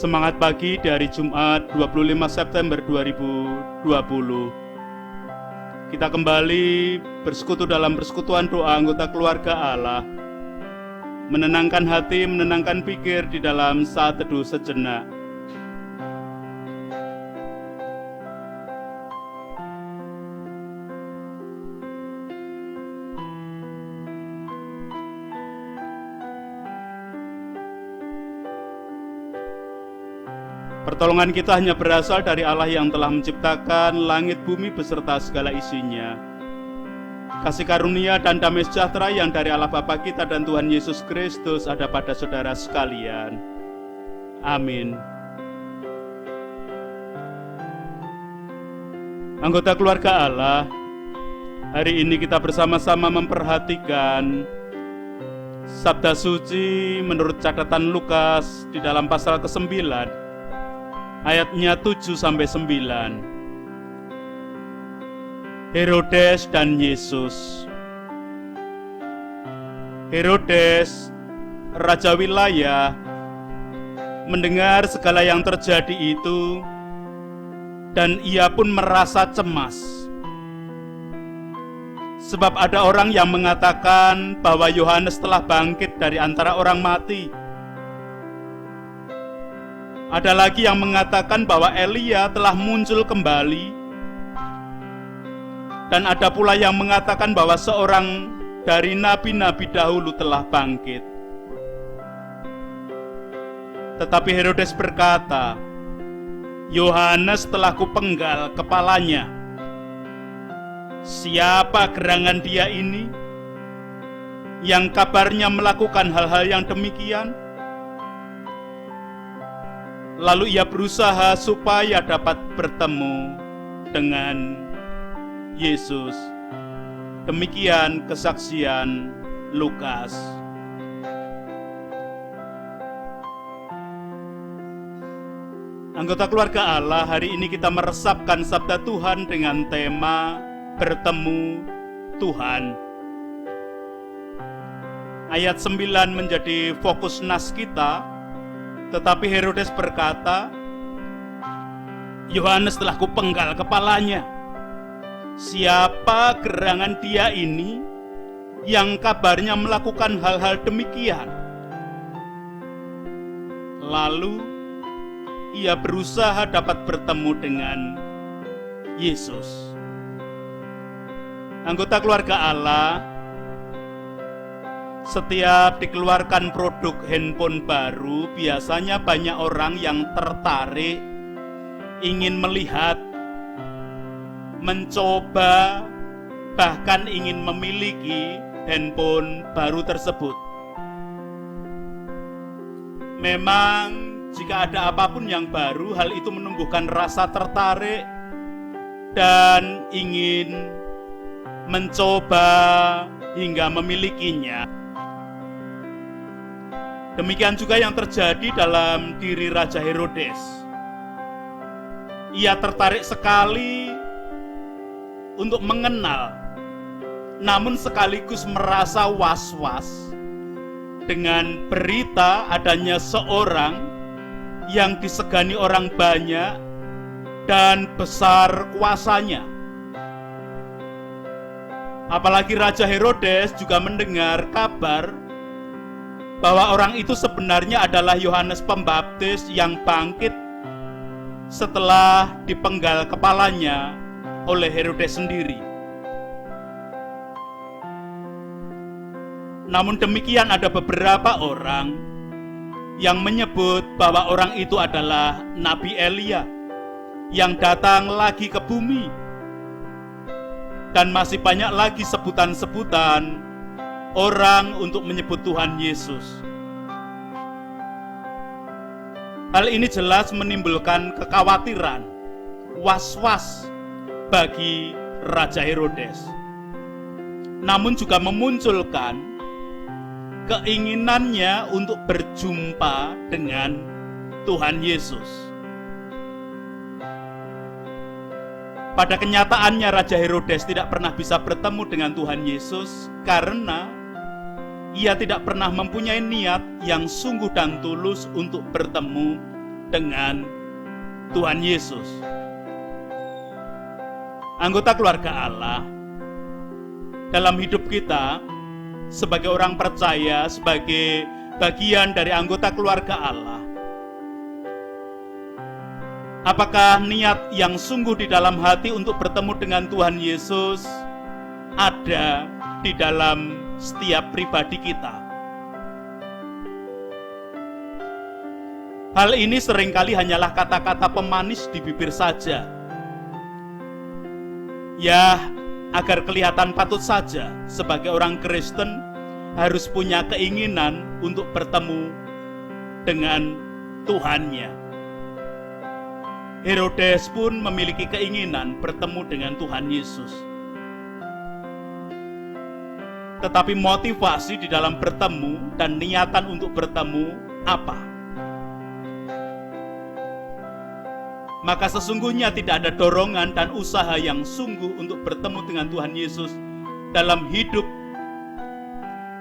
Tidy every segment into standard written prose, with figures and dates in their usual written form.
Semangat pagi dari Jumat 25 September 2020. Kita kembali bersekutu dalam persekutuan doa anggota keluarga Allah. Menenangkan hati, menenangkan pikir di dalam saat teduh sejenak. Pertolongan kita hanya berasal dari Allah yang telah menciptakan langit bumi beserta segala isinya. Kasih karunia dan damai sejahtera yang dari Allah Bapa kita dan Tuhan Yesus Kristus ada pada saudara sekalian. Amin. Anggota keluarga Allah, hari ini kita bersama-sama memperhatikan Sabda Suci menurut catatan Lukas di dalam pasal ke-9. Ayatnya 7-9. Herodes dan Yesus. Herodes, raja wilayah, mendengar segala yang terjadi itu, dan ia pun merasa cemas. Sebab ada orang yang mengatakan bahwa Yohanes telah bangkit dari antara orang mati. Ada lagi yang mengatakan bahwa Elia telah muncul kembali. Dan ada pula yang mengatakan bahwa seorang dari nabi-nabi dahulu telah bangkit. Tetapi Herodes berkata, Yohanes telah kupenggal kepalanya. Siapa gerangan dia ini yang kabarnya melakukan hal-hal yang demikian? Lalu ia berusaha supaya dapat bertemu dengan Yesus. Demikian kesaksian Lukas. Anggota keluarga Allah, hari ini kita meresapkan sabda Tuhan dengan tema bertemu Tuhan. Ayat 9 menjadi fokus nas kita. Tetapi Herodes berkata, Yohanes telah kupenggal kepalanya. Siapa gerangan dia ini yang kabarnya melakukan hal-hal demikian? Lalu ia berusaha dapat bertemu dengan Yesus. Anggota keluarga Allah, setiap dikeluarkan produk handphone baru, biasanya banyak orang yang tertarik, ingin melihat, mencoba, bahkan ingin memiliki handphone baru tersebut. Memang jika ada apapun yang baru, hal itu menumbuhkan rasa tertarik dan ingin mencoba hingga memilikinya. Demikian juga yang terjadi dalam diri Raja Herodes. Ia tertarik sekali untuk mengenal, namun sekaligus merasa was-was dengan berita adanya seorang yang disegani orang banyak dan besar kuasanya. Apalagi Raja Herodes juga mendengar kabar bahwa orang itu sebenarnya adalah Yohanes Pembaptis yang bangkit setelah dipenggal kepalanya oleh Herodes sendiri. Namun demikian, ada beberapa orang yang menyebut bahwa orang itu adalah Nabi Elia yang datang lagi ke bumi. Dan masih banyak lagi sebutan-sebutan orang untuk menyebut Tuhan Yesus. Hal ini jelas menimbulkan kekhawatiran, was-was bagi Raja Herodes. Namun juga memunculkan keinginannya untuk berjumpa dengan Tuhan Yesus. Pada kenyataannya Raja Herodes tidak pernah bisa bertemu dengan Tuhan Yesus karena ia tidak pernah mempunyai niat yang sungguh dan tulus untuk bertemu dengan Tuhan Yesus. Anggota keluarga Allah, dalam hidup kita sebagai orang percaya, sebagai bagian dari anggota keluarga Allah, apakah niat yang sungguh di dalam hati untuk bertemu dengan Tuhan Yesus ada di dalam setiap pribadi kita? Hal ini seringkali hanyalah kata-kata pemanis di bibir saja. Ya, agar kelihatan patut saja, sebagai orang Kristen harus punya keinginan untuk bertemu dengan Tuhannya. Herodes pun memiliki keinginan bertemu dengan Tuhan Yesus. Tetapi motivasi di dalam bertemu dan niatan untuk bertemu apa? Maka sesungguhnya tidak ada dorongan dan usaha yang sungguh untuk bertemu dengan Tuhan Yesus dalam hidup,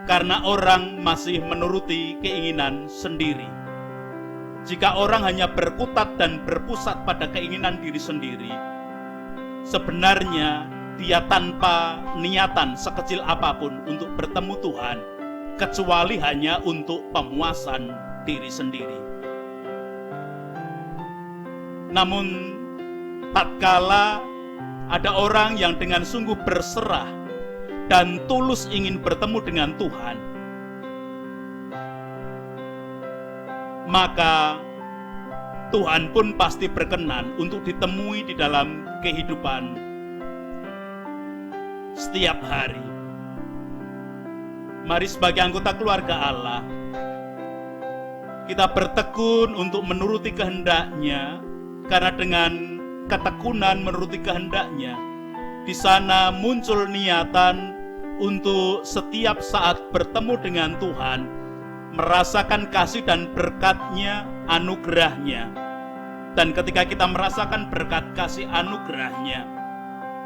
karena orang masih menuruti keinginan sendiri. Jika orang hanya berkutat dan berpusat pada keinginan diri sendiri, sebenarnya dia tanpa niatan sekecil apapun untuk bertemu Tuhan, kecuali hanya untuk pemuasan diri sendiri. Namun, tatkala ada orang yang dengan sungguh berserah dan tulus ingin bertemu dengan Tuhan, maka Tuhan pun pasti berkenan untuk ditemui di dalam kehidupan setiap hari. Mari sebagai anggota keluarga Allah, kita bertekun untuk menuruti kehendak-Nya, karena dengan ketekunan menuruti kehendak-Nya, di sana muncul niatan untuk setiap saat bertemu dengan Tuhan, merasakan kasih dan berkat-Nya, anugerah-Nya. Dan ketika kita merasakan berkat kasih anugerah-Nya,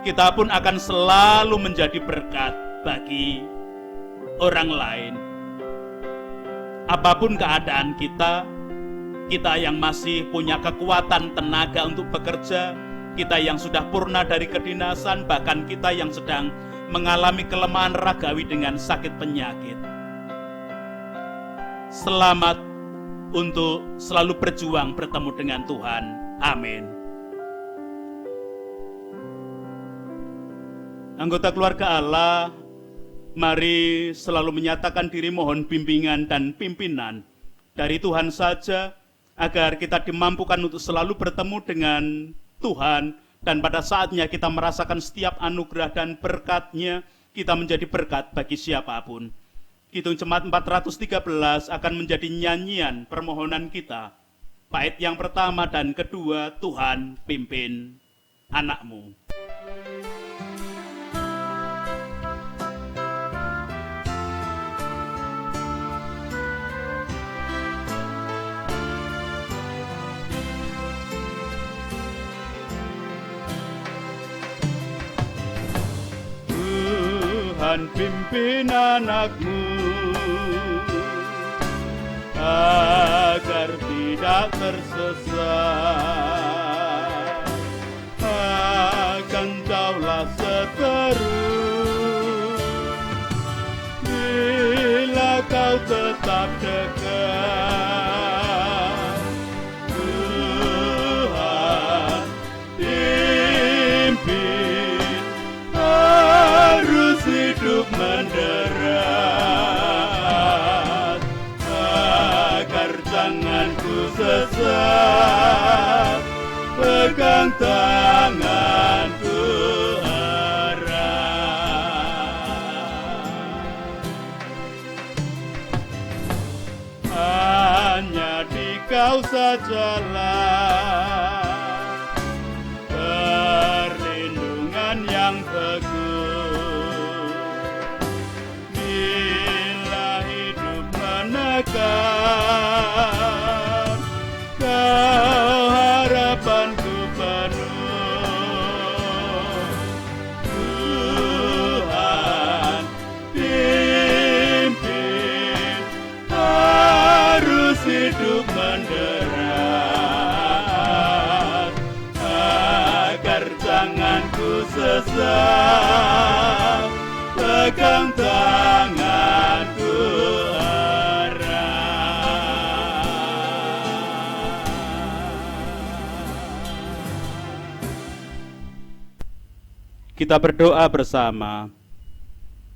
kita pun akan selalu menjadi berkat bagi orang lain. Apapun keadaan kita yang masih punya kekuatan tenaga untuk bekerja, kita yang sudah purna dari kedinasan, bahkan kita yang sedang mengalami kelemahan ragawi dengan sakit penyakit, selamat untuk selalu berjuang bertemu dengan Tuhan. Amin. Anggota keluarga Allah, mari selalu menyatakan diri mohon bimbingan dan pimpinan dari Tuhan saja, agar kita dimampukan untuk selalu bertemu dengan Tuhan, dan pada saatnya kita merasakan setiap anugerah dan berkat-Nya, kita menjadi berkat bagi siapapun. Kidung Jemaat 413 akan menjadi nyanyian permohonan kita. Bait yang pertama dan kedua, Tuhan pimpin anak-Mu. Tuhan pimpin anak-Mu agar tidak tersesat, akan Taulah seteru bila Kau tetap dekat. Tuhan pimpin, harus hidup menderat, agar jangan ku sesat, pegang tanganku erat. Hanya di Kau sajalah perlindungan yang teguh, bila hidup menekan, Kau harapanku penuh. Tuhan pimpin, harus hidup menderat, kuasa, pegang tanganku erat. Kita berdoa bersama.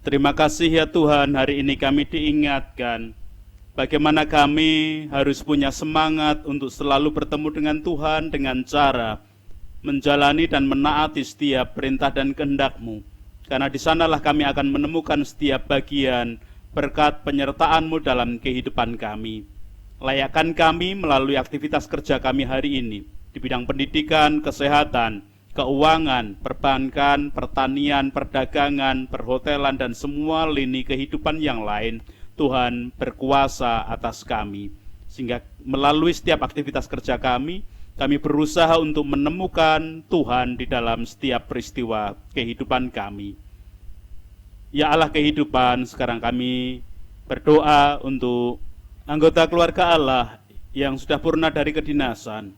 Terima kasih ya Tuhan, hari ini kami diingatkan bagaimana kami harus punya semangat untuk selalu bertemu dengan Tuhan dengan cara menjalani dan menaati setiap perintah dan kehendak-Mu. Karena di sanalah kami akan menemukan setiap bagian berkat penyertaan-Mu dalam kehidupan kami. Layakkan kami melalui aktivitas kerja kami hari ini di bidang pendidikan, kesehatan, keuangan, perbankan, pertanian, perdagangan, perhotelan, dan semua lini kehidupan yang lain. Tuhan berkuasa atas kami, sehingga melalui setiap aktivitas kerja kami berusaha untuk menemukan Tuhan di dalam setiap peristiwa kehidupan kami. Ya Allah kehidupan, sekarang kami berdoa untuk anggota keluarga Allah yang sudah purna dari kedinasan.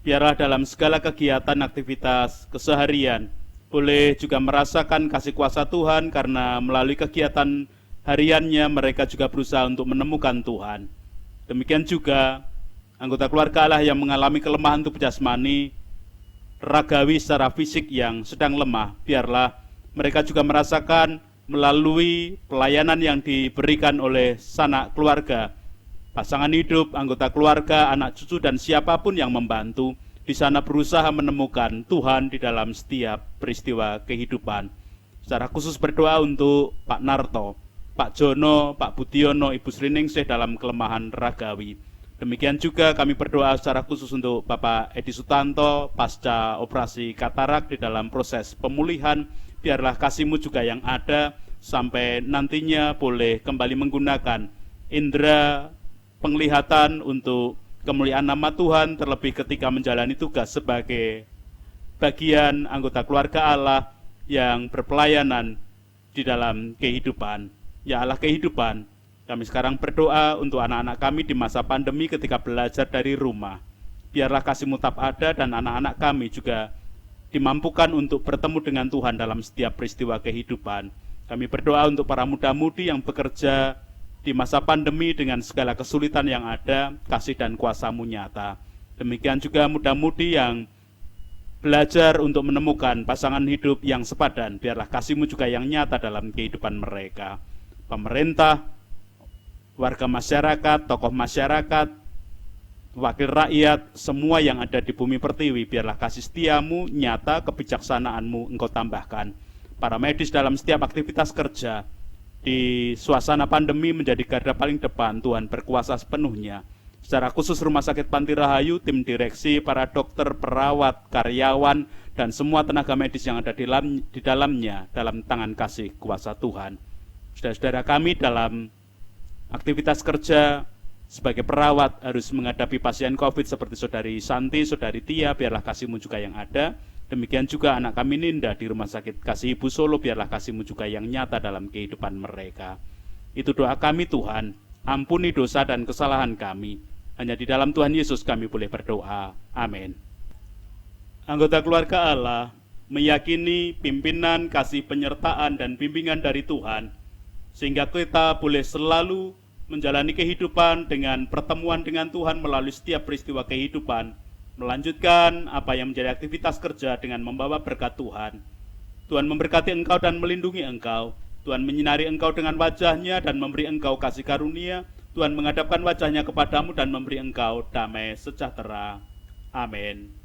Biarlah dalam segala kegiatan aktivitas keseharian boleh juga merasakan kasih kuasa Tuhan, karena melalui kegiatan hariannya mereka juga berusaha untuk menemukan Tuhan. Demikian juga anggota keluarga Allah yang mengalami kelemahan tubuh jasmani, ragawi secara fisik yang sedang lemah, biarlah mereka juga merasakan melalui pelayanan yang diberikan oleh sanak keluarga, pasangan hidup, anggota keluarga, anak cucu, dan siapapun yang membantu, di sana berusaha menemukan Tuhan di dalam setiap peristiwa kehidupan. Secara khusus berdoa untuk Pak Narto, Pak Jono, Pak Budiono, Ibu Sriningsih dalam kelemahan ragawi. Demikian juga kami berdoa secara khusus untuk Bapak Edi Sutanto pasca operasi katarak di dalam proses pemulihan. Biarlah kasih-Mu juga yang ada sampai nantinya boleh kembali menggunakan indera penglihatan untuk kemuliaan nama Tuhan, terlebih ketika menjalani tugas sebagai bagian anggota keluarga Allah yang berpelayanan di dalam kehidupan. Ya Allah kehidupan, kami sekarang berdoa untuk anak-anak kami di masa pandemi ketika belajar dari rumah. Biarlah kasih-Mu tetap ada dan anak-anak kami juga dimampukan untuk bertemu dengan Tuhan dalam setiap peristiwa kehidupan. Kami berdoa untuk para muda-mudi yang bekerja di masa pandemi dengan segala kesulitan yang ada, kasih dan kuasa-Mu nyata. Demikian juga muda-mudi yang belajar untuk menemukan pasangan hidup yang sepadan, biarlah kasih-Mu juga yang nyata dalam kehidupan mereka. Pemerintah, warga masyarakat, tokoh masyarakat, wakil rakyat, semua yang ada di bumi pertiwi, biarlah kasih setia-Mu nyata, kebijaksanaan-Mu Engkau tambahkan. Para medis dalam setiap aktivitas kerja, di suasana pandemi menjadi garda paling depan, Tuhan berkuasa sepenuhnya. Secara khusus Rumah Sakit Panti Rahayu, tim direksi, para dokter, perawat, karyawan, dan semua tenaga medis yang ada di dalamnya, dalam tangan kasih kuasa Tuhan. Saudara-saudara kami dalam aktivitas kerja sebagai perawat harus menghadapi pasien COVID seperti Saudari Santi, Saudari Tia, biarlah kasih-Mu juga yang ada. Demikian juga anak kami Ninda di Rumah Sakit Kasih Ibu Solo, biarlah kasih-Mu juga yang nyata dalam kehidupan mereka. Itu doa kami Tuhan, ampuni dosa dan kesalahan kami. Hanya di dalam Tuhan Yesus kami boleh berdoa. Amin. Anggota keluarga Allah meyakini pimpinan, kasih penyertaan, dan bimbingan dari Tuhan, sehingga kita boleh selalu menjalani kehidupan dengan pertemuan dengan Tuhan melalui setiap peristiwa kehidupan, melanjutkan apa yang menjadi aktivitas kerja dengan membawa berkat Tuhan. Tuhan memberkati engkau dan melindungi engkau. Tuhan menyinari engkau dengan wajah-Nya dan memberi engkau kasih karunia. Tuhan menghadapkan wajah-Nya kepadamu dan memberi engkau damai sejahtera. Amin.